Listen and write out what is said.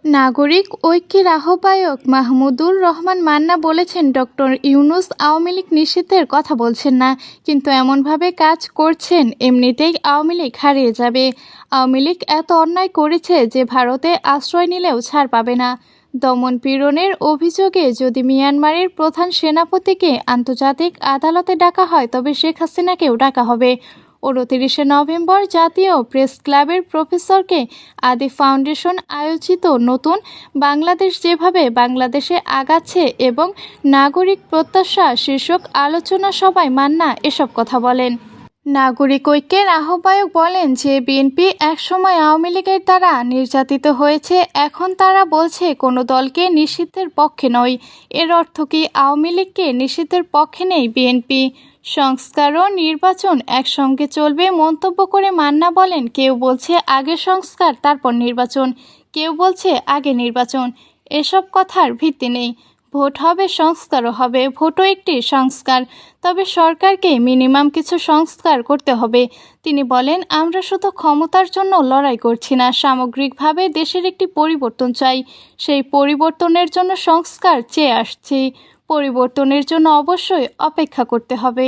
নাগরিক ঐক্যের আহ্বায়ক মাহমুদুর রহমান মান্না বলেছেন, ডক্টর ইউনূস আওয়ামী লীগ নিষিদ্ধের কথা বলছেন না, কিন্তু এমনভাবে কাজ করছেন এমনিতেই আওয়ামী লীগ হারিয়ে যাবে। আওয়ামী লীগ এত অন্যায় করেছে যে ভারতে আশ্রয় নিলেও ছাড় পাবে না। দমন পীড়নের অভিযোগে যদি মিয়ানমারের প্রধান সেনাপতিকে আন্তর্জাতিক আদালতে ডাকা হয়, তবে শেখ হাসিনাকেও ডাকা হবে। 29 নভেম্বর জাতীয় প্রেস ক্লাবের প্রফেসরকে আদি ফাউন্ডেশন আয়োজিত নতুন বাংলাদেশ যেভাবে বাংলাদেশে আগাচ্ছে এবং নাগরিক প্রত্যাশা শীর্ষক আলোচনা সভায় মান্না এসব কথা বলেন। নাগরিক ঐক্যের আহ্বায়ক বলেন যে বিএনপি একসময় আওয়ামী লীগের দ্বারা নির্যাতিত হয়েছে, এখন তারা বলছে কোনো দলকে নিষিদ্ধের পক্ষে নয়। এর অর্থ কি আওয়ামী লীগকে নিষিদ্ধের পক্ষে নেই বিএনপি? সংস্কার ও নির্বাচন একসঙ্গে চলবে মন্তব্য করে মান্না বলেন, কেউ বলছে আগে সংস্কার তারপর নির্বাচন, কেউ বলছে আগে নির্বাচন। এসব কথার ভিত্তি নেই। ভোট হবে, সংস্কারও হবে। ভোটও একটি সংস্কার, তবে সরকারকে মিনিমাম কিছু সংস্কার করতে হবে। তিনি বলেন, আমরা শুধু ক্ষমতার জন্য লড়াই করছি না, সামগ্রিকভাবে দেশের একটি পরিবর্তন চাই। সেই পরিবর্তনের জন্য সংস্কার চেয়ে আসছি। পরিবর্তনের জন্য অবশ্যই অপেক্ষা করতে হবে।